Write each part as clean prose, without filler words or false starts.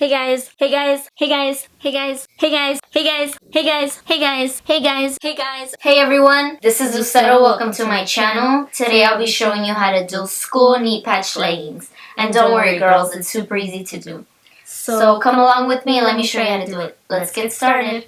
Hey guys, hey guys, hey guys, hey guys, hey guys, hey guys, hey guys, hey guys, hey guys, hey guys. Hey everyone, this is Lucero. Welcome to my channel. Today I'll be showing you how to do school knee patch leggings. And don't worry girls, it's super easy to do. So come along with me and let me show you how to do it. Let's get started.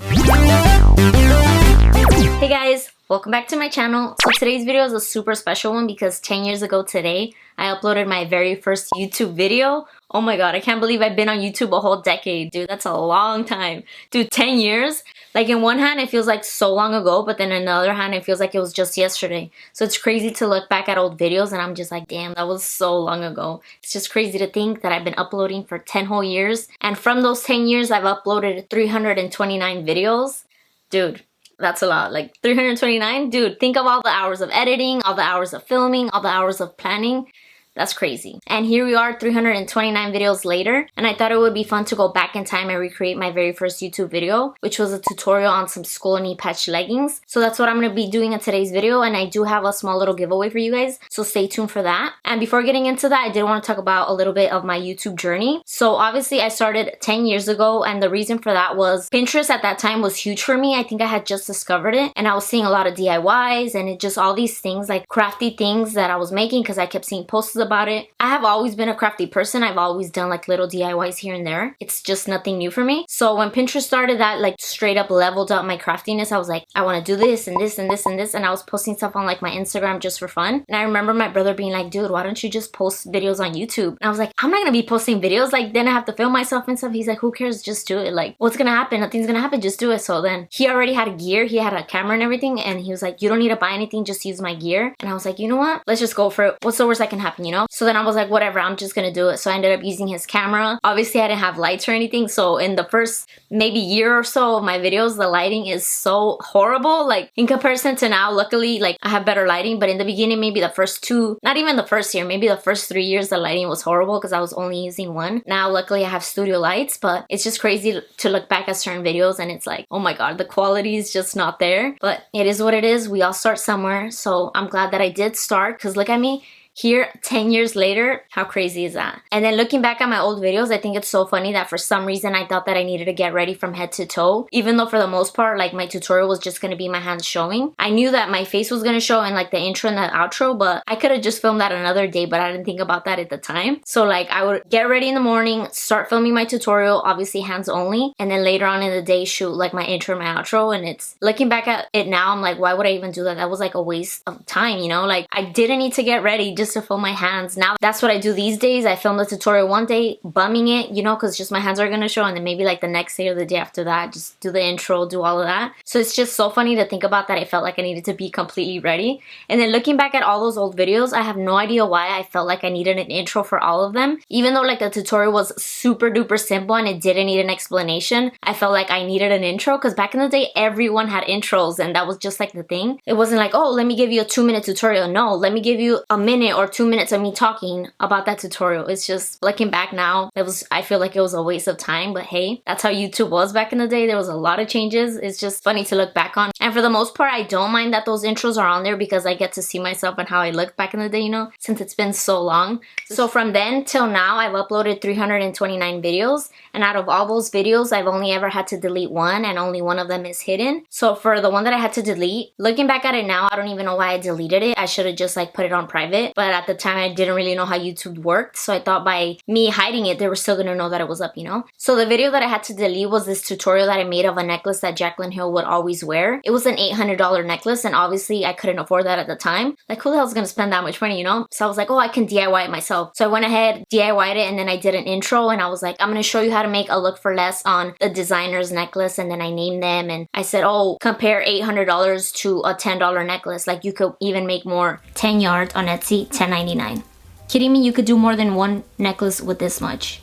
Hey guys, welcome back to my channel. So today's video is a super special one because 10 years ago today, I uploaded my very first YouTube video. Oh my god, I can't believe I've been on YouTube a whole decade, dude. That's a long time. Dude, 10 years? Like in one hand, it feels like so long ago, but then in the other hand, it feels like it was just yesterday. So it's crazy to look back at old videos and I'm just like, damn, that was so long ago. It's just crazy to think that I've been uploading for 10 whole years. And from those 10 years, I've uploaded 329 videos. Dude. That's a lot. Like 329? Dude, think of all the hours of editing, all the hours of filming, all the hours of planning. That's crazy. And here we are 329 videos later, and I thought it would be fun to go back in time and recreate my very first YouTube video, which was a tutorial on some school knee patch leggings. So that's what I'm going to be doing in today's video, and I do have a small little giveaway for you guys, so stay tuned for that. And before getting into that, I did want to talk about a little bit of my YouTube journey. So obviously I started 10 years ago, and the reason for that was Pinterest at that time was huge for me. I think I had just discovered it, and I was seeing a lot of DIYs and it just all these things like crafty things that I was making because I kept seeing posts about it. I have always been a crafty person. I've always done like little DIYs here and there. It's just nothing new for me. So when Pinterest started, that like straight up leveled up my craftiness. I was like, I want to do this and this and this and this, and I was posting stuff on like my Instagram just for fun. And I remember my brother being like, dude, why don't you just post videos on YouTube? And I was like, I'm not gonna be posting videos, like then I have to film myself and stuff. He's like, who cares, just do it. Like, what's gonna happen? Nothing's gonna happen, just do it. So then he already had gear, he had a camera and everything, and he was like, you don't need to buy anything, just use my gear. And I was like, you know what, let's just go for it. What's the worst that can happen, you know? So then I was like, whatever, I'm just gonna do it. So I ended up using his camera. Obviously I didn't have lights or anything, so in the first maybe year or so of my videos, the lighting is so horrible. Like in comparison to now, luckily like I have better lighting, but in the beginning, maybe the first two, not even the first year, maybe the first 3 years, the lighting was horrible because I was only using one. Now luckily I have studio lights, but it's just crazy to look back at certain videos and it's like, oh my god, the quality is just not there. But it is what it is. We all start somewhere, so I'm glad that I did start, because look at me here 10 years later. How crazy is that? And then looking back at my old videos, I think it's so funny that for some reason I thought that I needed to get ready from head to toe, even though for the most part like my tutorial was just gonna be my hands showing. I knew that my face was gonna show in like the intro and the outro, but I could have just filmed that another day, but I didn't think about that at the time. So like I would get ready in the morning, start filming my tutorial, obviously hands only, and then later on in the day shoot like my intro and my outro. And it's looking back at it now, I'm like, why would I even do that? That was like a waste of time, you know? Like I didn't need to get ready just to film my hands. Now that's what I do these days. I film the tutorial one day, bumming it, you know, because just my hands are gonna show, and then maybe like the next day or the day after that, just do the intro, do all of that. So it's just so funny to think about that. I felt like I needed to be completely ready. And then looking back at all those old videos, I have no idea why I felt like I needed an intro for all of them. Even though like the tutorial was super duper simple and it didn't need an explanation, I felt like I needed an intro, because back in the day everyone had intros and that was just like the thing. It wasn't like, oh, let me give you a 2-minute tutorial. No, let me give you a minute or 2 minutes of me talking about that tutorial. It's just looking back now, I feel like it was a waste of time, but hey, that's how YouTube was back in the day. There was a lot of changes. It's just funny to look back on. And for the most part, I don't mind that those intros are on there because I get to see myself and how I looked back in the day, you know, since it's been so long. So from then till now, I've uploaded 329 videos, and out of all those videos, I've only ever had to delete one, and only one of them is hidden. So for the one that I had to delete, looking back at it now, I don't even know why I deleted it. I should have just like put it on private, but at the time I didn't really know how YouTube worked, so I thought by me hiding it, they were still gonna know that it was up, you know? So the video that I had to delete was this tutorial that I made of a necklace that Jaclyn Hill would always wear. It was an $800 necklace, and obviously I couldn't afford that at the time. Like, who the hell's gonna spend that much money, you know? So I was like, oh, I can DIY it myself. So I went ahead, DIY'd it, and then I did an intro, and I was like, I'm gonna show you how to make a look for less on the designer's necklace, and then I named them, and I said, oh, compare $800 to a $10 necklace. Like, you could even make more. 10 yards on Etsy, $10.99. Kidding me? You could do more than one necklace with this much,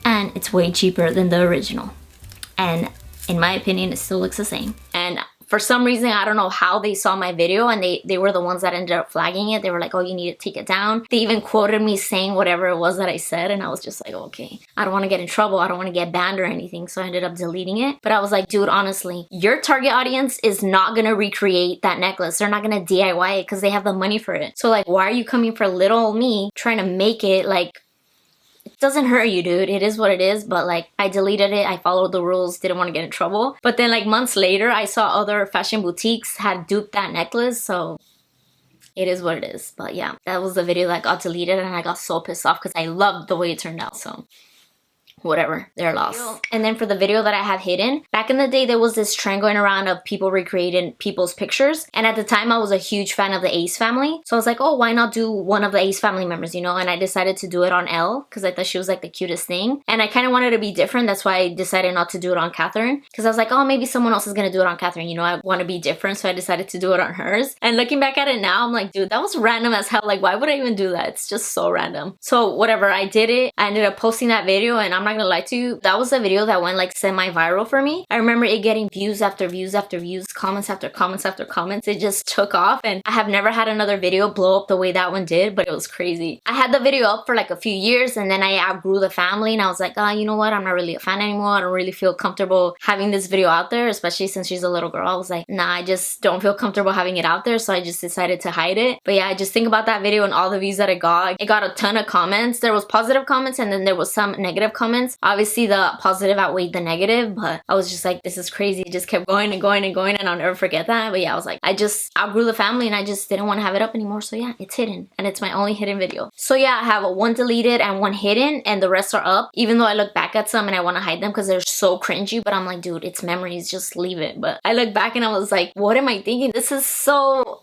and it's way cheaper than the original, and in my opinion it still looks the same. And for some reason, I don't know how they saw my video, and they were the ones that ended up flagging it. They were like, oh, you need to take it down. They even quoted me saying whatever it was that I said, and I was just like, okay, I don't want to get in trouble. I don't want to get banned or anything, so I ended up deleting it. But I was like, dude, honestly, your target audience is not gonna recreate that necklace. They're not gonna DIY it because they have the money for it. So like, why are you coming for little old me trying to make it like doesn't hurt you, dude. It is what it is. But like, I deleted it. I followed the rules, didn't want to get in trouble. But then like months later, I saw other fashion boutiques had duped that necklace. So it is what it is. But yeah, that was the video that got deleted and I got so pissed off because I loved the way it turned out. So whatever, their loss. And then for the video that I have hidden, back in the day there was this trend going around of people recreating people's pictures, and at the time I was a huge fan of the Ace family, so I was like, oh, why not do one of the Ace family members, you know? And I decided to do it on Elle because I thought she was like the cutest thing, and I kind of wanted to be different. That's why I decided not to do it on Catherine, because I was like, oh, maybe someone else is gonna do it on Catherine, you know? I want to be different, so I decided to do it on hers. And looking back at it now, I'm like, dude, that was random as hell. Like, why would I even do that? It's just so random. So whatever, I did it. I ended up posting that video, and I'm not gonna lie to you, that was a video that went like semi-viral for me. I remember it getting views after views after views, comments after comments after comments. It just took off, and I have never had another video blow up the way that one did, but it was crazy. I had the video up for like a few years, and then I outgrew the family, and I was like, oh, you know what? I'm not really a fan anymore. I don't really feel comfortable having this video out there, especially since she's a little girl. I was like, nah, I just don't feel comfortable having it out there, so I just decided to hide it. But yeah, I just think about that video and all the views that it got. It got a ton of comments. There was positive comments, and then there was some negative comments. Obviously, the positive outweighed the negative, but I was just like, this is crazy. It just kept going and going and going, and I'll never forget that. But yeah, I was like, I just outgrew the family, and I just didn't want to have it up anymore. So yeah, it's hidden, and it's my only hidden video. So yeah, I have one deleted and one hidden, and the rest are up, even though I look back at some and I want to hide them because they're so cringy. But I'm like, dude, it's memories, just leave it. But I look back and I was like, what am I thinking? This is so...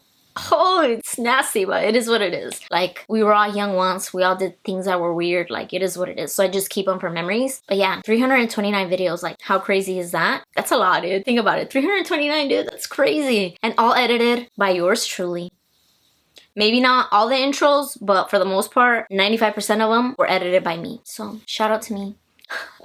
oh, it's nasty, but it is what it is. Like, we were all young once. We all did things that were weird. Like, it is what it is. So I just keep them for memories. But yeah, 329 videos. Like, how crazy is that? That's a lot, dude. Think about it. 329, dude. That's crazy. And all edited by yours truly. Maybe not all the intros, but for the most part, 95% of them were edited by me. So shout out to me.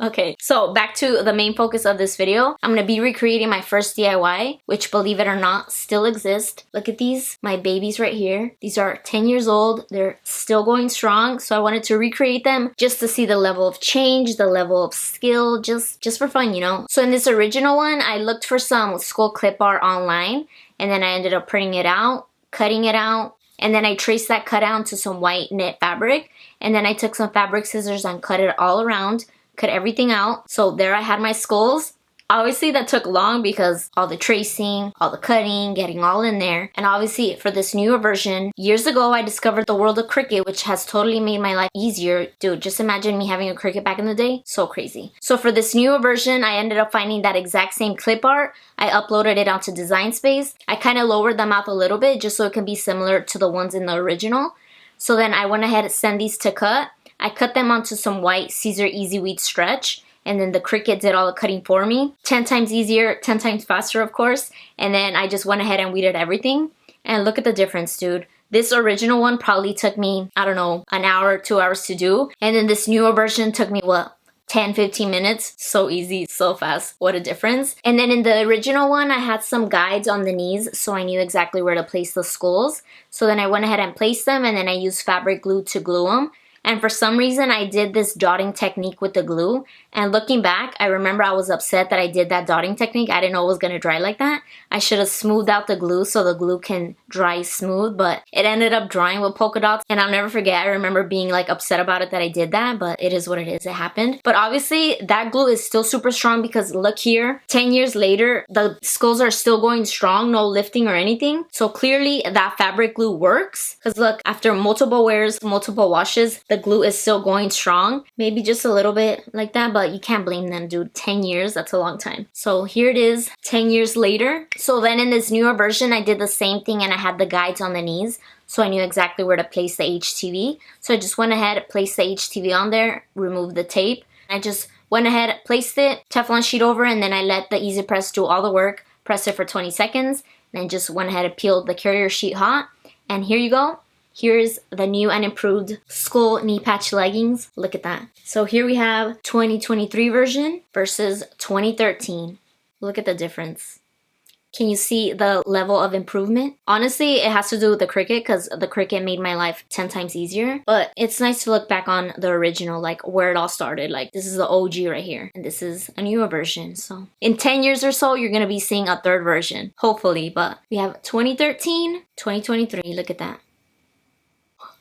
Okay, so back to the main focus of this video. I'm gonna be recreating my first DIY, which, believe it or not, still exists. Look at these, my babies right here. These are 10 years old. They're still going strong, so I wanted to recreate them just to see the level of change, the level of skill, just for fun, you know? So in this original one, I looked for some skull clip art online, and then I ended up printing it out, cutting it out, and then I traced that cutout onto some white knit fabric, and then I took some fabric scissors and cut it all around, cut everything out. So there I had my skulls. Obviously that took long because all the tracing, all the cutting, getting all in there. And obviously for this newer version, years ago I discovered the world of Cricut, which has totally made my life easier. Dude, just imagine me having a Cricut back in the day. So crazy. So for this newer version, I ended up finding that exact same clip art. I uploaded it onto Design Space. I kind of lowered them out a little bit just so it can be similar to the ones in the original. So then I went ahead and sent these to cut. I cut them onto some white Caesar Easy Weed stretch, and then the Cricut did all the cutting for me. 10 times easier, 10 times faster, of course. And then I just went ahead and weeded everything. And look at the difference, dude. This original one probably took me, I don't know, an hour, 2 hours to do. And then this newer version took me, what, 10, 15 minutes? So easy, so fast. What a difference. And then in the original one, I had some guides on the knees, so I knew exactly where to place the skulls. So then I went ahead and placed them, and then I used fabric glue to glue them. And for some reason, I did this dotting technique with the glue. And looking back, I remember I was upset that I did that dotting technique. I didn't know it was going to dry like that. I should have smoothed out the glue so the glue can dry smooth. But it ended up drying with polka dots. And I'll never forget, I remember being like upset about it that I did that. But it is what it is. It happened. But obviously, that glue is still super strong because look here. 10 years later, the skulls are still going strong. No lifting or anything. So clearly, that fabric glue works. Because look, after multiple wears, multiple washes, the glue is still going strong. Maybe just a little bit like that, but you can't blame them, dude. 10 years, that's a long time. So here it is, 10 years later. So then in this newer version, I did the same thing and I had the guides on the knees. So I knew exactly where to place the HTV. So I just went ahead, placed the HTV on there, removed the tape. I just went ahead, placed it, Teflon sheet over, and then I let the Easy Press do all the work, pressed it for 20 seconds, then just went ahead and peeled the carrier sheet hot. And here you go. Here's the new and improved skull knee patch leggings. Look at that. So here we have 2023 version versus 2013. Look at the difference. Can you see the level of improvement? Honestly, it has to do with the Cricut because the Cricut made my life 10 times easier. But it's nice to look back on the original, like where it all started. Like this is the OG right here. And this is a newer version. So in 10 years or so, you're going to be seeing a third version. Hopefully. But we have 2013, 2023. Look at that.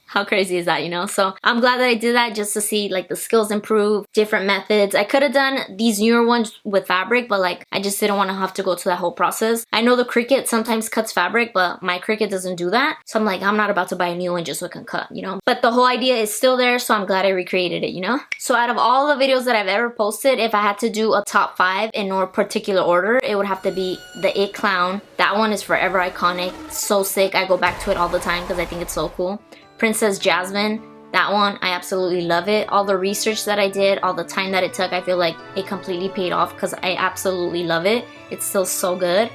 How crazy is that, you know? So I'm glad that I did that just to see like the skills improve, different methods. I could have done these newer ones with fabric, but like I just didn't want to have to go to that whole process. I know the Cricut sometimes cuts fabric, but my Cricut doesn't do that. So I'm like, I'm not about to buy a new one just so it can cut, you know? But the whole idea is still there, so I'm glad I recreated it, you know? So out of all the videos that I've ever posted, if I had to do a top 5 in no particular order, it would have to be the It Clown. That one is forever iconic. So sick. I go back to it all the time because I think it's so cool. Princess Jasmine, that one, I absolutely love it. All the research that I did, all the time that it took, I feel like it completely paid off because I absolutely love it. It's still so good.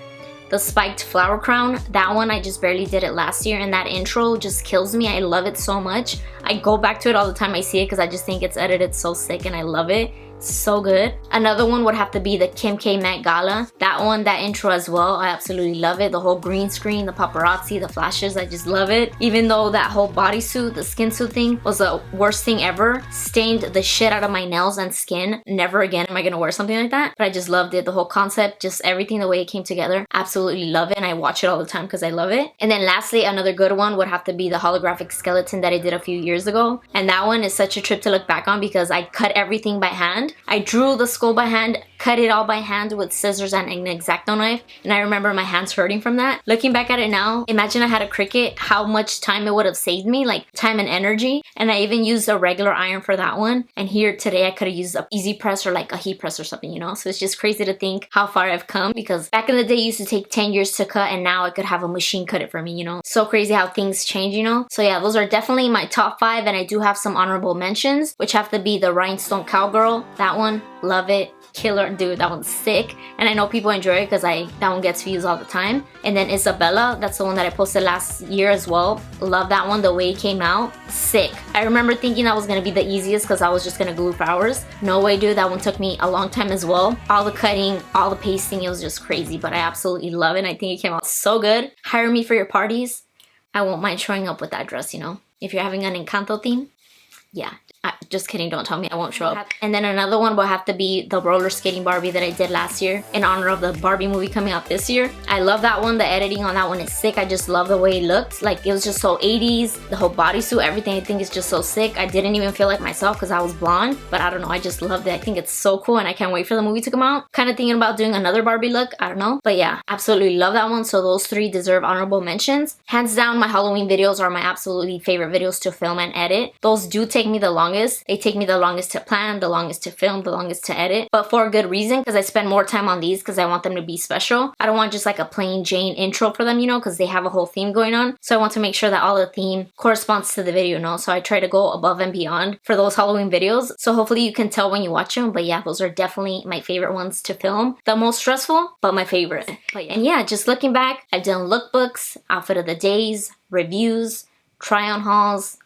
The Spiked Flower Crown, that one I just barely did it last year, and that intro just kills me. I love it so much. I go back to it all the time I see it because I just think it's edited so sick and I love it. So good. Another one would have to be the Kim K Met Gala. That one, that intro as well, I absolutely love it. The whole green screen, the paparazzi, the flashes, I just love it. Even though that whole bodysuit, the skin suit thing was the worst thing ever. Stained the shit out of my nails and skin. Never again am I gonna wear something like that. But I just loved it. The whole concept, just everything, the way it came together. Absolutely love it, and I watch it all the time because I love it. And then lastly, another good one would have to be the holographic skeleton that I did a few years ago. And that one is such a trip to look back on because I cut everything by hand. I drew the skull by hand, cut it all by hand with scissors and an X-Acto knife, and I remember my hands hurting from that. Looking back at it now, imagine I had a Cricut, how much time it would have saved me, like time and energy. And I even used a regular iron for that one, and here today I could have used a easy press or like a heat press or something, you know? So it's just crazy to think how far I've come, because back in the day it used to take 10 years to cut, and now I could have a machine cut it for me, you know? So crazy how things change, you know? So yeah, those are definitely my top 5, and I do have some honorable mentions, which have to be the Rhinestone Cowgirl. That one, love it. Killer, dude, that one's sick, and I know people enjoy it because that one gets views all the time. And then Isabella, that's the one that I posted last year as well. Love that one, the way it came out, sick. I remember thinking that was gonna be the easiest because I was just gonna glue for hours. No way, dude, that one took me a long time as well. All the cutting, all the pasting, it was just crazy, but I absolutely love it, and I think it came out so good. Hire me for your parties. I won't mind showing up with that dress, you know? If you're having an Encanto theme, yeah. Just kidding, don't tell me I won't show up. And then another one will have to be the roller skating Barbie that I did last year in honor of the Barbie movie coming out this year. I love that one. The editing on that one is sick. I just love the way it looked. Like, it was just so 80s. The whole bodysuit, everything, I think is just so sick. I didn't even feel like myself because I was blonde, but I don't know, I just loved it. I think it's so cool, and I can't wait for the movie to come out. Kind of thinking about doing another Barbie look, I don't know. But yeah, absolutely love that one. So those 3 deserve honorable mentions. Hands down, my Halloween videos are my absolutely favorite videos to film and edit. Those do take me the longest. They take me the longest to plan, the longest to film, the longest to edit, but for a good reason, because I spend more time on these because I want them to be special. I don't want just like a plain Jane intro for them, you know, because they have a whole theme going on. So I want to make sure that all the theme corresponds to the video, you know? So I try to go above and beyond for those Halloween videos. So hopefully you can tell when you watch them. But yeah, those are definitely my favorite ones to film. The most stressful, but my favorite. And yeah, just looking back, I've done lookbooks, outfit of the days, reviews, try-on hauls,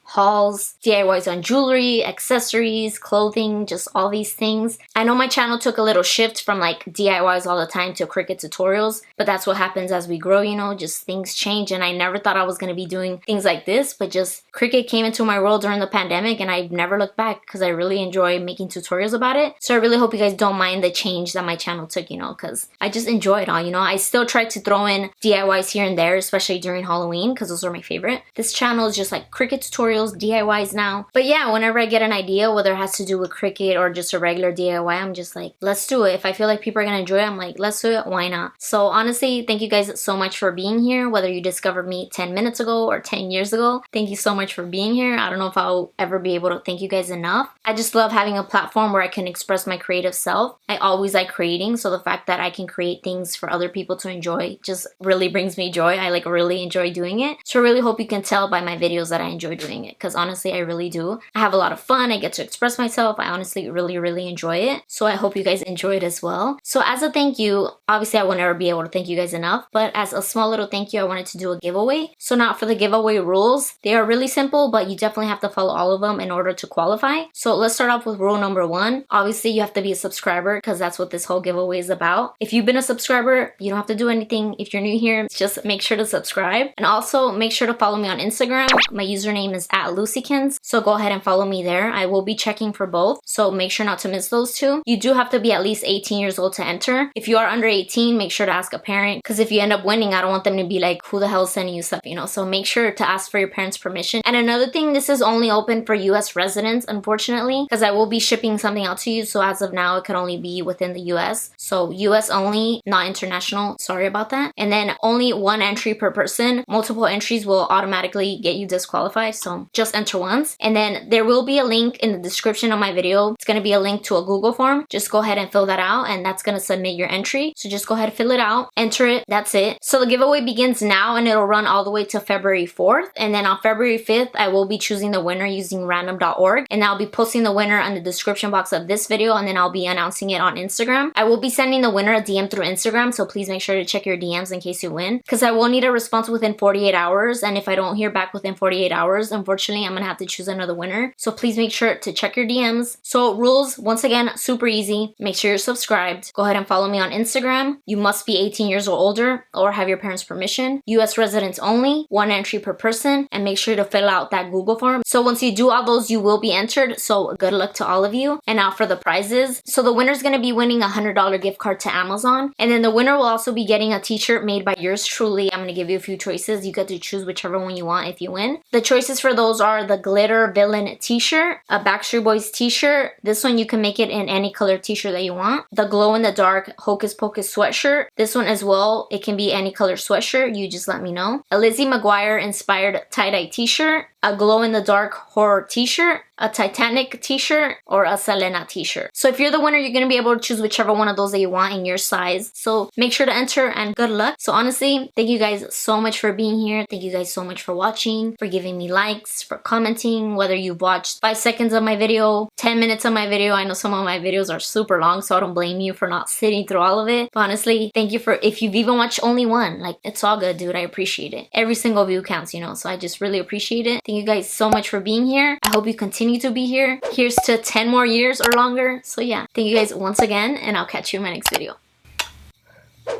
DIYs on jewelry, accessories, clothing, just all these things. I know my channel took a little shift from like DIYs all the time to Cricut tutorials, but that's what happens as we grow, you know, just things change. And I never thought I was going to be doing things like this, but just Cricut came into my world during the pandemic, and I've never looked back because I really enjoy making tutorials about it. So I really hope you guys don't mind the change that my channel took, you know, because I just enjoy it all, you know. I still try to throw in DIYs here and there, especially during Halloween, because those are my favorite. This channel is just like Cricut tutorials, DIYs now. But yeah, whenever I get an idea, whether it has to do with Cricut or just a regular DIY, I'm just like, let's do it. If I feel like people are gonna enjoy it, I'm like, let's do it, why not? So honestly, thank you guys so much for being here, whether you discovered me 10 minutes ago or 10 years ago. Thank you so much for being here. I don't know if I'll ever be able to thank you guys enough. I just love having a platform where I can express my creative self. I always like creating, so the fact that I can create things for other people to enjoy just really brings me joy. I like really enjoy doing it. So I really hope you can tell by my videos that I enjoy doing it, because honestly, I really do. I have a lot of fun. I get to express myself. I honestly really enjoy it. So I hope you guys enjoy it as well. So as a thank you, obviously I will never be able to thank you guys enough, but as a small little thank you, I wanted to do a giveaway. So not for the giveaway rules. They are really simple, but you definitely have to follow all of them in order to qualify. So let's start off with rule number 1. Obviously, you have to be a subscriber, because that's what this whole giveaway is about. If you've been a subscriber, you don't have to do anything. If you're new here, just make sure to subscribe. And also make sure to follow me on Instagram. My username is at Lucykiins. So go ahead and follow me there. I will be checking for both, so make sure not to miss those two. You do have to be at least 18 years old to enter. If you are under 18, make sure to ask a parent, because if you end up winning, I don't want them to be like, who the hell is sending you stuff, you know? So make sure to ask for your parents' permission. And another thing, this is only open for US residents, unfortunately, because I will be shipping something out to you. So as of now, it could only be within the US. So US only, not international. Sorry about that. And then only one entry per person. Multiple entries will automatically get you disqualified. So just enter once. And then there will be a link in the description of my video. It's going to be a link to a Google form. Just go ahead and fill that out, and that's going to submit your entry. So just go ahead and fill it out, enter it. That's it. So the giveaway begins now, and it'll run all the way to February 4th. And then on February 5th, I will be choosing the winner using random.org. And I'll be posting the winner in the description box of this video, and then I'll be announcing it on Instagram. I will be sending the winner a DM through Instagram, so please make sure to check your DMs in case you win, because I will need a response within 48 hours. And if I don't hear back within 48 hours, unfortunately, I'm going to have to choose another winner. So please make sure to check your DMs. So rules, once again, super easy. Make sure you're subscribed. Go ahead and follow me on Instagram. You must be 18 years or older or have your parents' permission. US residents only, one entry per person, and make sure to fill out that Google form. So once you do all those, you will be entered. So good luck to all of you. And now for the prizes. So the winner's going to be winning a $100 gift card to Amazon. And then the winner will also be getting a t-shirt made by yours truly. I'm going to give you a few choices. You get to choose whichever one you want if you win. The choices for those are the glitter villain t-shirt, a Backstreet Boys t-shirt. This one you can make it in any color t-shirt that you want. The glow in the dark Hocus Pocus sweatshirt. This one as well, it can be any color sweatshirt. You just let me know. A Lizzie McGuire inspired tie-dye t-shirt, a glow in the dark horror t-shirt, a Titanic t-shirt, or a Selena t-shirt. So if you're the winner, you're going to be able to choose whichever one of those that you want in your size. So make sure to enter and good luck. So honestly, thank you guys so much for being here. Thank you guys so much for watching, for giving me likes, for commenting, whether you've watched 5 seconds of my video, 10 minutes of my video. I know some of my videos are super long, so I don't blame you for not sitting through all of it. But honestly, thank you for, if you've even watched only one, like, it's all good, dude. I appreciate it. Every single view counts, you know, so I just really appreciate it. Thank you guys so much for being here. I hope you continue to be here. Here's to 10 more years or longer. So yeah, thank you guys once again, and I'll catch you in my next video.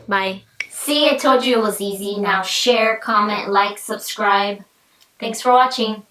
Bye. See, I told you it was easy. Now share, comment, like, subscribe. Thanks for watching.